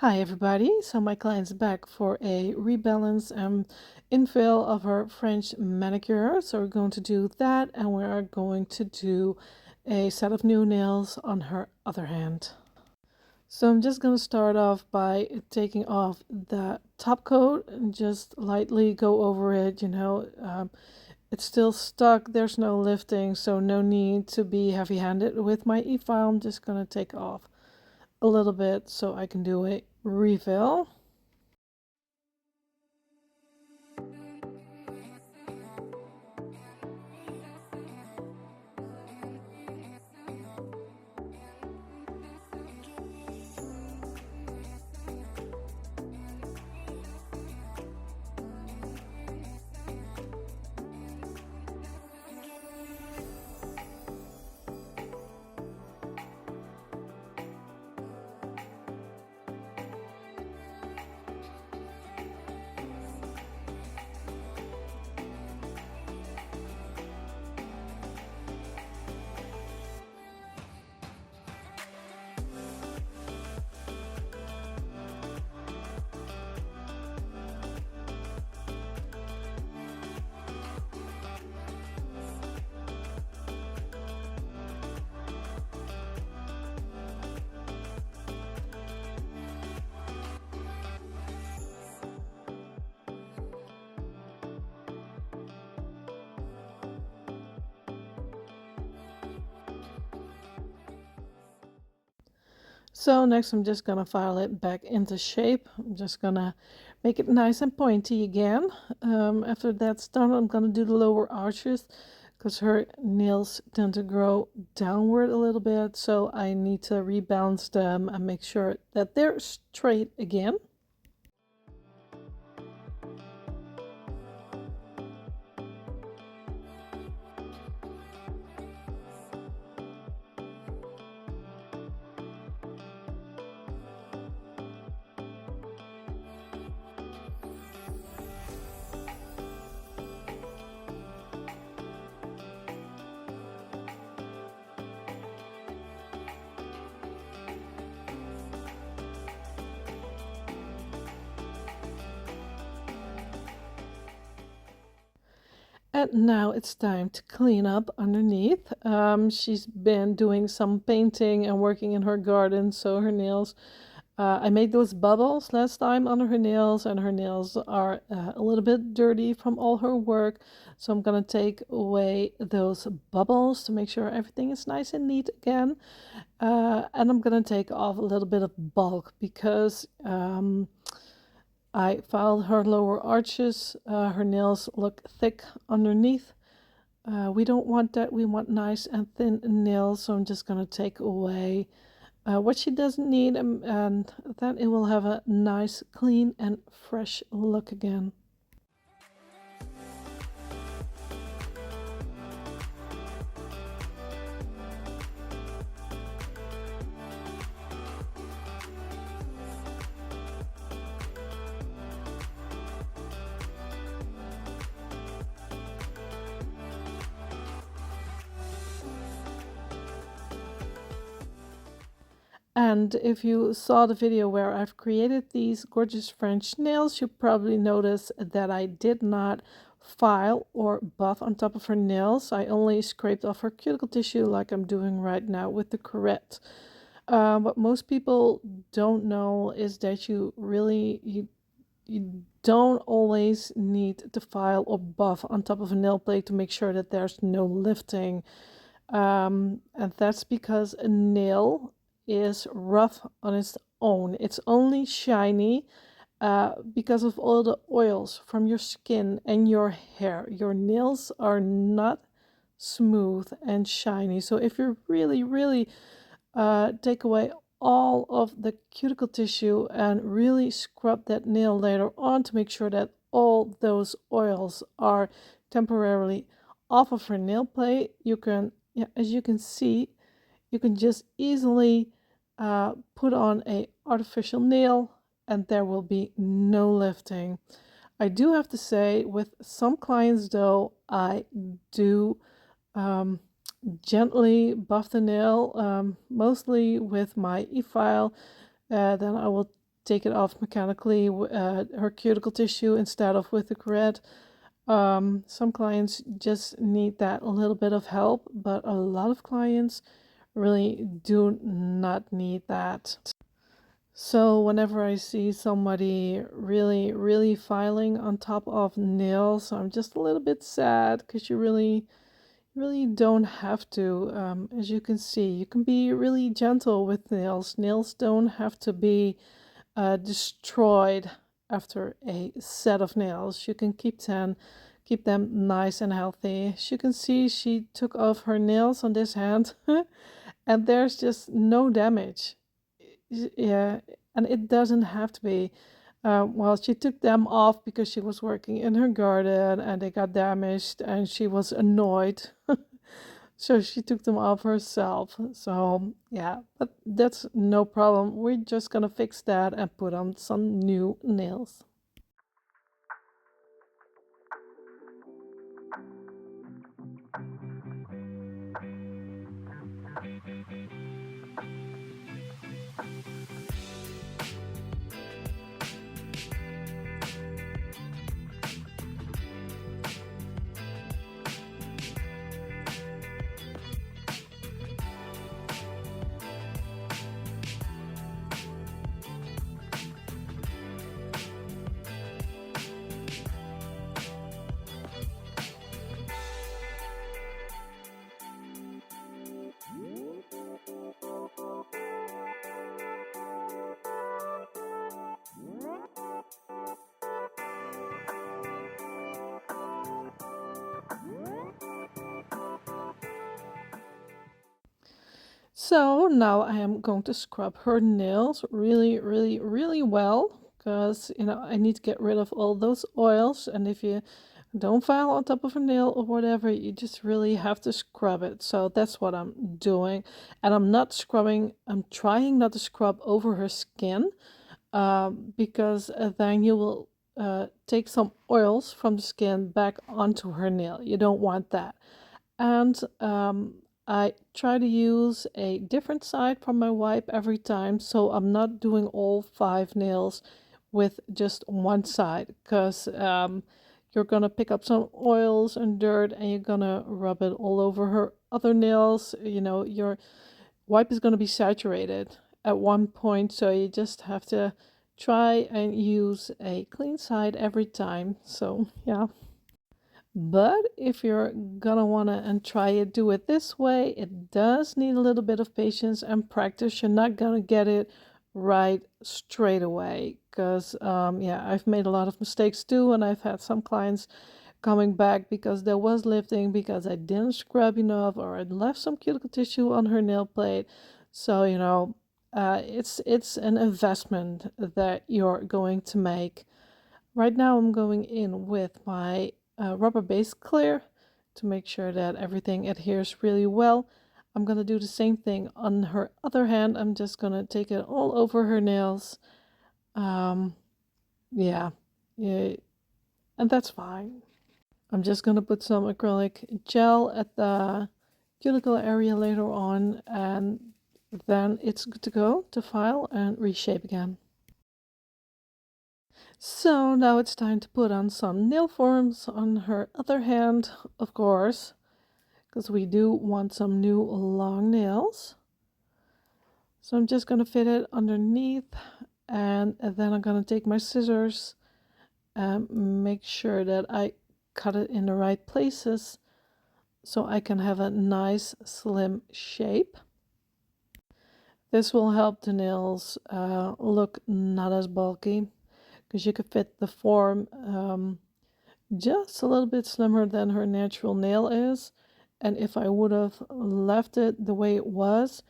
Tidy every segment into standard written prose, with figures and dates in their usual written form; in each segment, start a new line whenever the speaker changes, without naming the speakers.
Hi everybody, so my client's back for a rebalance and infill of her French manicure. So we're going to do that, and we are going to do a set of new nails on her other hand. So I'm just going to start off by taking off the top coat and just lightly go over it. It's still stuck, there's no lifting, so no need to be heavy-handed with my e-file. I'm just going to take off a little bit so I can do a refill. So next I'm just gonna file it back into shape. I'm just gonna make it nice and pointy again. After that's done, I'm gonna do the lower arches because her nails tend to grow downward a little bit. So I need to rebalance them and make sure that they're straight again. And now it's time to clean up underneath. She's been doing some painting and working in her garden, so her nails, I made those bubbles last time under her nails, and her nails are a little bit dirty from all her work. So I'm gonna take away those bubbles to make sure everything is nice and neat again. And I'm gonna take off a little bit of bulk because I filed her lower arches. Her nails look thick underneath. We don't want that. We want nice and thin nails. So I'm just going to take away what she doesn't need, and then it will have a nice, clean and fresh look again. And if you saw the video where I've created these gorgeous French nails, you probably noticed that I did not file or buff on top of her nails. I only scraped off her cuticle tissue like I'm doing right now with the curette. What most people don't know is that you don't always need to file or buff on top of a nail plate to make sure that there's no lifting. And that's because a nail is rough on its own. It's only shiny because of all the oils from your skin and your hair. Your nails are not smooth and shiny. So if you really take away all of the cuticle tissue and really scrub that nail later on to make sure that all those oils are temporarily off of her nail plate, you can, yeah, as you can see, you can just easily put on a artificial nail and there will be no lifting. I do have to say, with some clients though, I do gently buff the nail, mostly with my e-file. Then I will take it off mechanically, her cuticle tissue instead of with the grit. Some clients just need that a little bit of help, but a lot of clients really do not need that. So whenever I see somebody really filing on top of nails, I'm just a little bit sad because you really don't have to. As you can see, you can be really gentle with nails. Nails don't have to be destroyed after a set of nails. You can keep them nice and healthy. As you can see, she took off her nails on this hand and there's just no damage. Yeah, and it doesn't have to be. Well, she took them off because she was working in her garden and they got damaged and she was annoyed. So she took them off herself. So yeah, but that's no problem. We're just gonna fix that and put on some new nails. So now I am going to scrub her nails really well because I need to get rid of all those oils, and if you don't file on top of a nail or whatever, you just really have to scrub it. So that's what I'm doing, and I'm not scrubbing. I'm trying not to scrub over her skin because then you will take some oils from the skin back onto her nail. You don't want that. And I try to use a different side from my wipe every time, so I'm not doing all 5 nails with just one side, because you're gonna pick up some oils and dirt and you're gonna rub it all over her other nails. Your wipe is gonna be saturated at one point, so you just have to try and use a clean side every time. So yeah. But if you're gonna wanna and try it, do it this way. It does need a little bit of patience and practice. You're not gonna get it right straight away, because yeah, I've made a lot of mistakes too, and I've had some clients coming back because there was lifting because I didn't scrub enough or I left some cuticle tissue on her nail plate. So it's an investment that you're going to make. Right now I'm going in with my rubber base clear to make sure that everything adheres really well. I'm going to do the same thing on her other hand. I'm just going to take it all over her nails. Yeah, yeah, and that's fine. I'm just going to put some acrylic gel at the cuticle area later on, and then it's good to go to file and reshape again. So now it's time to put on some nail forms on her other hand, of course, because we do want some new long nails. So I'm just going to fit it underneath, and then I'm going to take my scissors and make sure that I cut it in the right places so I can have a nice slim shape. This will help the nails look not as bulky, because you could fit the form just a little bit slimmer than her natural nail is. And if I would have left it the way it was,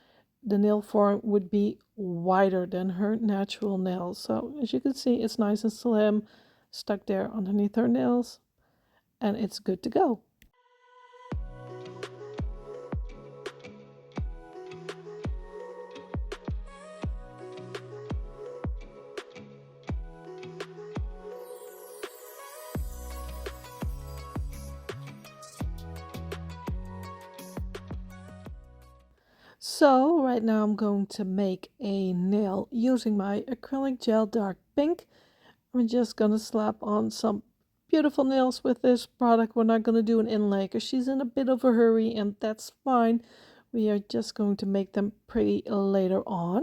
the nail form would be wider than her natural nail. So as you can see, it's nice and slim, stuck there underneath her nails, and it's good to go. So right now I'm going to make a nail using my acrylic gel dark pink. I'm just gonna slap on some beautiful nails with this product. We're not gonna do an inlay because she's in a bit of a hurry, and that's fine. We are just going to make them pretty later on.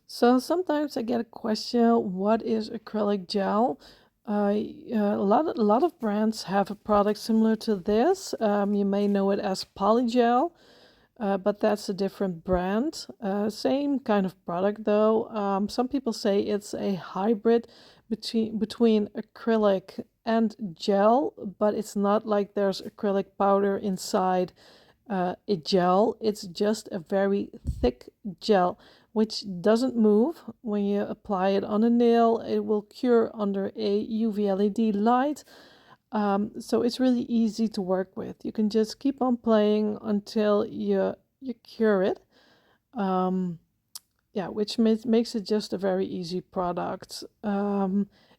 So sometimes I get a question, what is acrylic gel? A lot of brands have a product similar to this. You may know it as polygel, but that's a different brand. Same kind of product though. Some people say it's a hybrid between acrylic and gel, but it's not like there's acrylic powder inside a gel. It's just a very thick gel which doesn't move. When you apply it on a nail, it will cure under a UV LED light. So it's really easy to work with. You can just keep on playing until you cure it. Yeah, which makes it just a very easy product.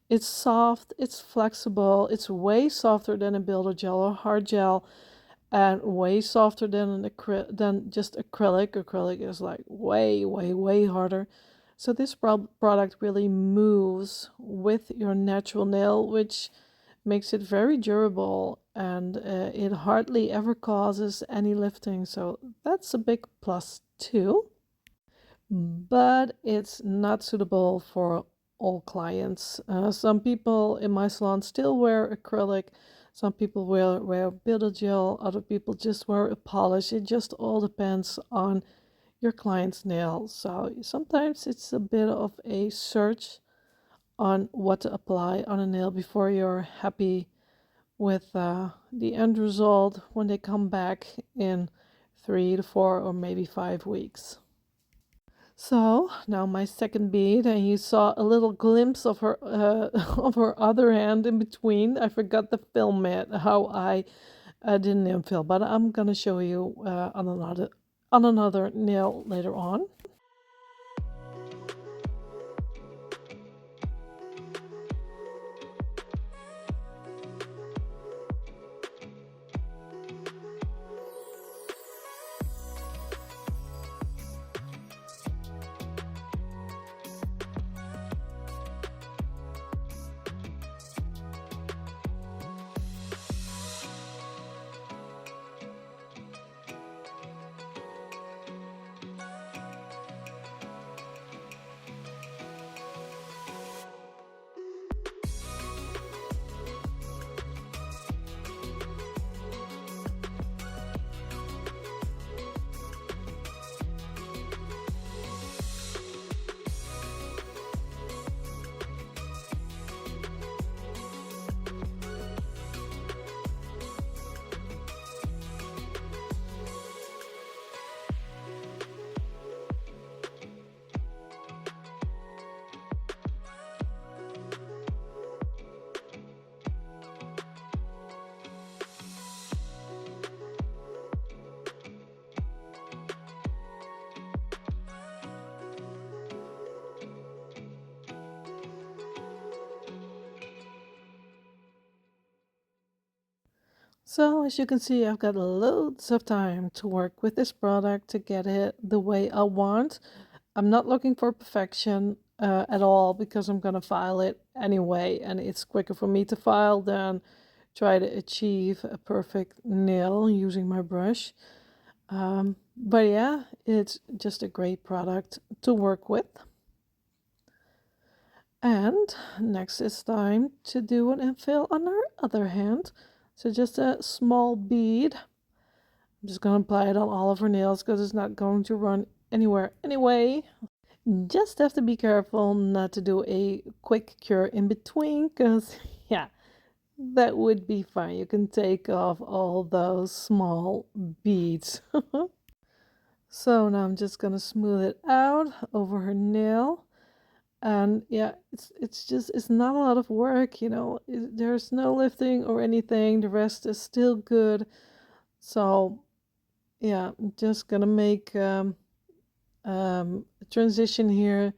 It's soft, it's flexible, it's way softer than a builder gel or hard gel, and way softer than than just acrylic. Acrylic is like way harder. So this product really moves with your natural nail, which makes it very durable, and it hardly ever causes any lifting. So that's a big plus too. But it's not suitable for all clients. Some people in my salon still wear acrylic. Some people wear builder gel. Other people just wear a polish. It just all depends on your client's nail. So sometimes it's a bit of a search on what to apply on a nail before you're happy with the end result when they come back in 3 to 4 or maybe 5 weeks. So now my second bead, and you saw a little glimpse of her of her other hand in between. I forgot to film it, how I didn't infill, but I'm gonna show you on another nail later on. So as you can see, I've got loads of time to work with this product to get it the way I want. I'm not looking for perfection at all, because I'm gonna file it anyway, and it's quicker for me to file than try to achieve a perfect nail using my brush. But yeah, it's just a great product to work with. And next it's time to do an infill on our other hand. So just a small bead. I'm just going to apply it on all of her nails because it's not going to run anywhere anyway. Just have to be careful not to do a quick cure in between, because yeah, that would be fine. You can take off all those small beads. So now I'm just going to smooth it out over her nail. And yeah, it's not a lot of work, you know. There's no lifting or anything. The rest is still good. So yeah, I'm just gonna make a transition here.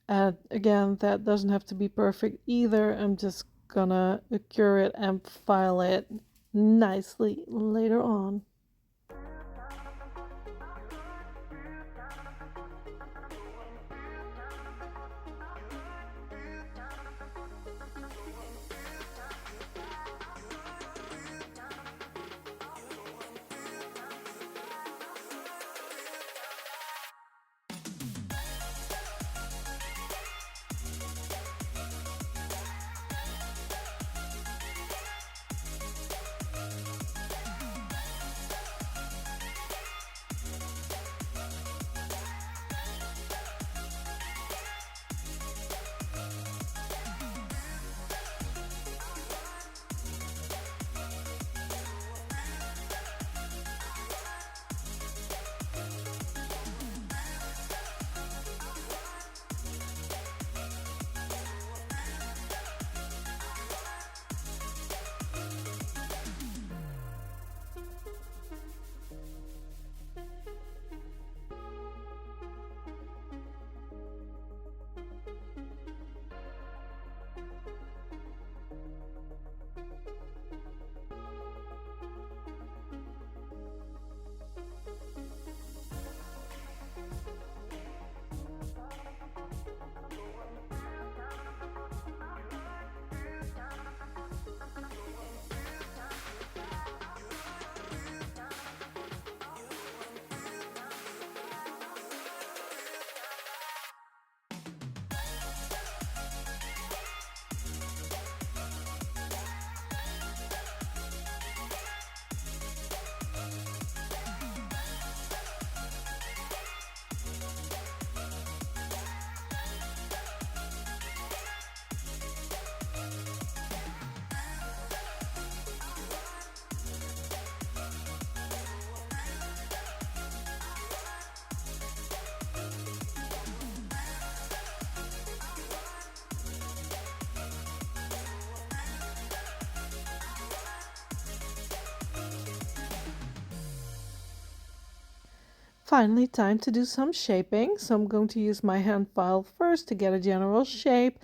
And again, that doesn't have to be perfect either. I'm just gonna cure it and file it nicely later on. Finally, time to do some shaping. So I'm going to use my hand file first to get a general shape.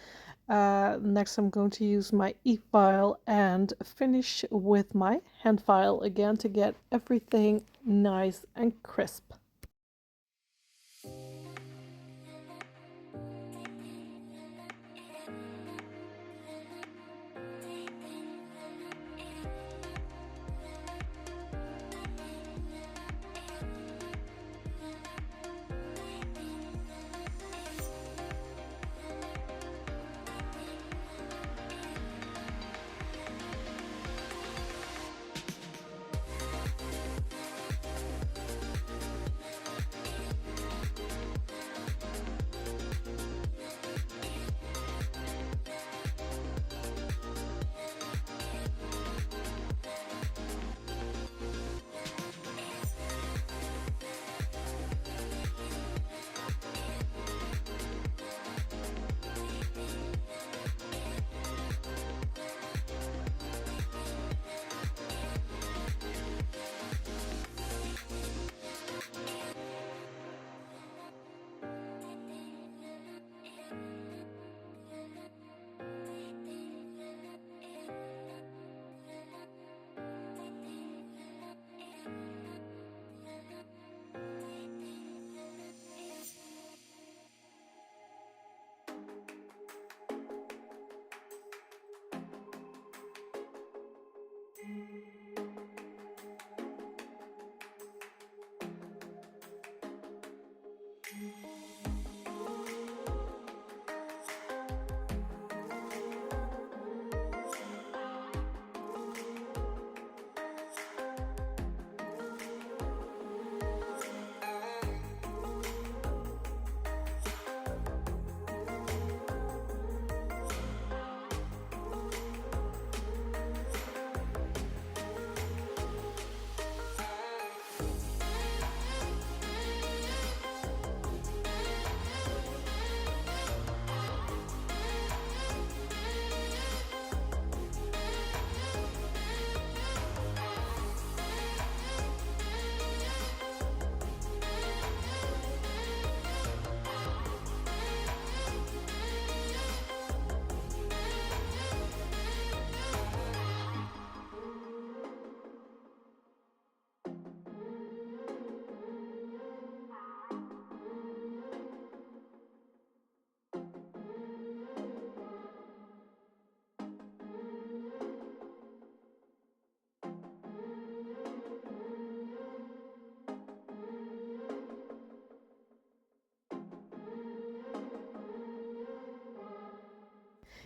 Next, I'm going to use my e-file and finish with my hand file again to get everything nice and crisp.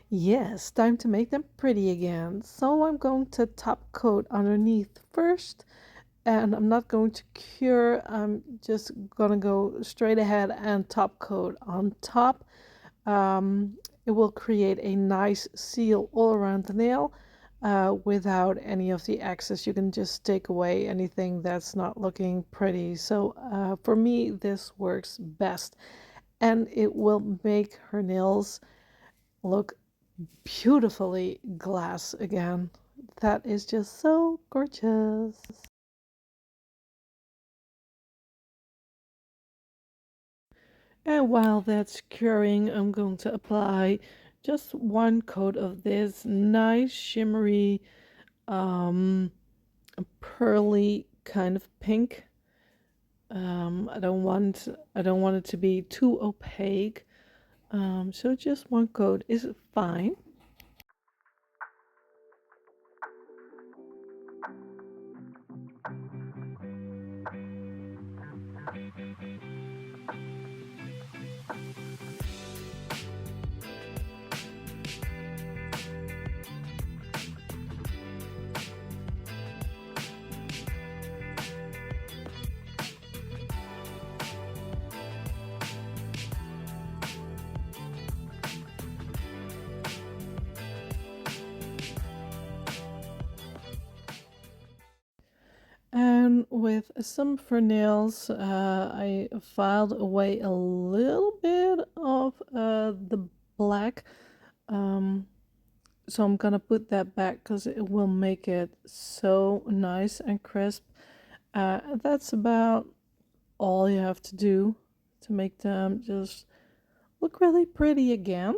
Yes, time to make them pretty again. So I'm going to top coat underneath first, and I'm not going to cure. I'm just gonna go straight ahead and top coat on top. It will create a nice seal all around the nail without any of the excess. You can just take away anything that's not looking pretty. So for me, this works best, and it will make her nails look beautifully glass again. That is just so gorgeous. And while that's curing, I'm going to apply just one coat of this nice shimmery pearly kind of pink. I don't want it to be too opaque. So just one coat is fine. And with some for nails, I filed away a little bit of the black. Um, so I'm gonna put that back because it will make it so nice and crisp. That's about all you have to do to make them just look really pretty again.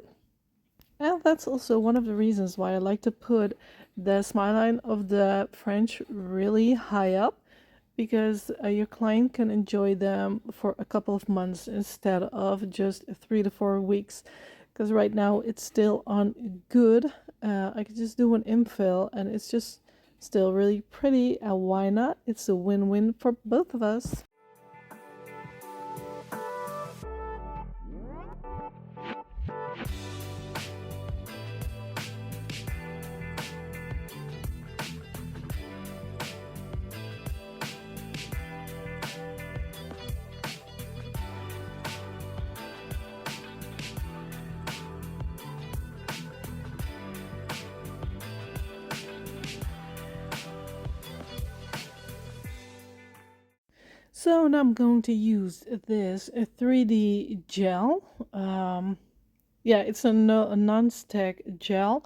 And that's also one of the reasons why I like to put the smile line of the French really high up, because your client can enjoy them for a couple of months instead of just 3 to 4 weeks. Because right now it's still on good. I could just do an infill and it's just still really pretty. And why not? It's a win-win for both of us. So now I'm going to use this 3D gel. Yeah, it's a non-stick gel.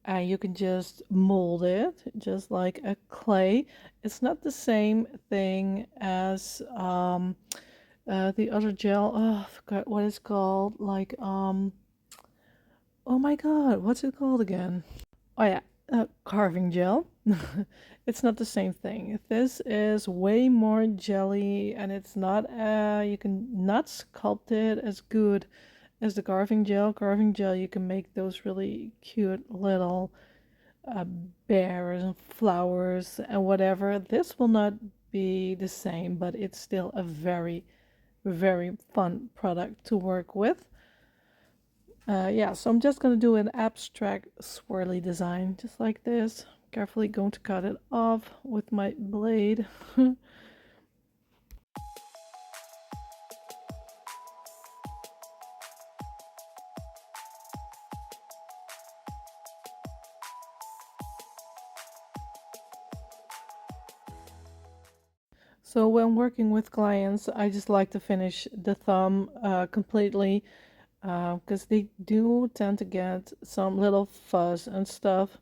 You can just mold it just like a clay. It's not the same thing as the other gel. Oh, I forgot what it's called. Like oh my god, what's it called again? Oh yeah, carving gel. It's not the same thing. This is way more jelly, and it's not you can not sculpt it as good as the carving gel. Carving gel, you can make those really cute little uh, bears and flowers and whatever. This will not be the same, but it's still a very, very fun product to work with. Yeah, so I'm just going to do an abstract swirly design, just like this. Carefully going to cut it off with my blade. So when working with clients, I just like to finish the thumb completely, because they do tend to get some little fuzz and stuff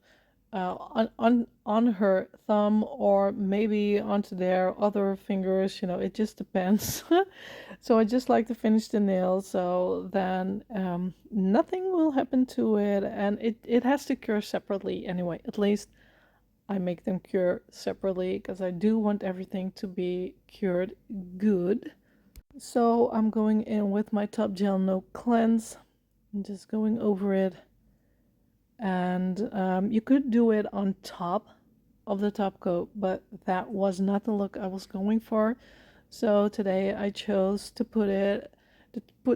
on her thumb, or maybe onto their other fingers, you know, it just depends. So I just like to finish the nail, so then nothing will happen to it, and it has to cure separately anyway. At least I make them cure separately, because I do want everything to be cured good. So I'm going in with my Top Gel No Cleanse and just going over it. And you could do it on top of the top coat, but that was not the look I was going for. So today I chose to put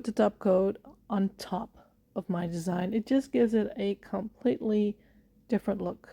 the top coat on top of my design. It just gives it a completely different look.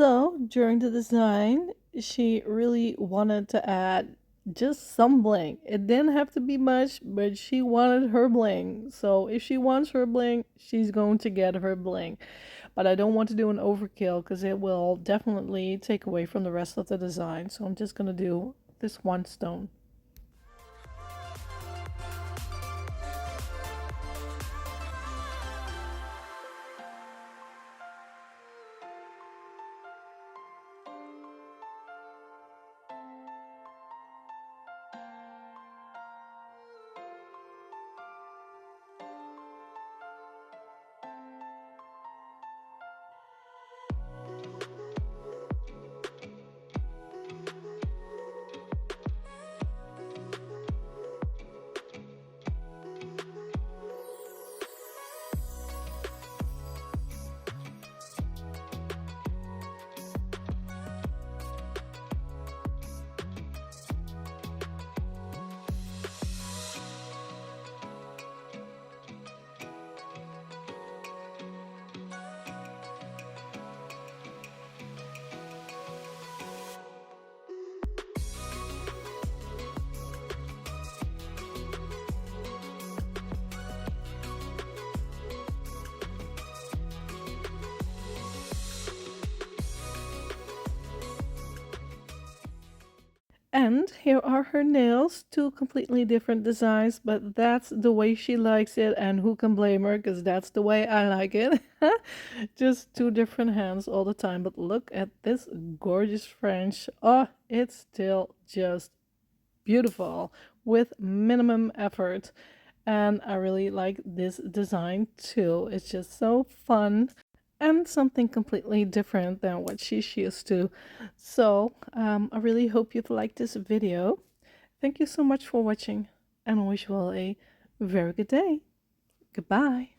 So during the design, she really wanted to add just some bling. It didn't have to be much, but she wanted her bling. So if she wants her bling, she's going to get her bling. But I don't want to do an overkill because it will definitely take away from the rest of the design. So I'm just going to do this one stone. And here are her nails, two completely different designs, but that's the way she likes it, and who can blame her, because that's the way I like it. Just two different hands all the time, but look at this gorgeous French. Oh, it's still just beautiful with minimum effort. And I really like this design too. It's just so fun and something completely different than what she's used to. So I really hope you've liked this video. Thank you so much for watching, and I wish you all a very good day. Goodbye.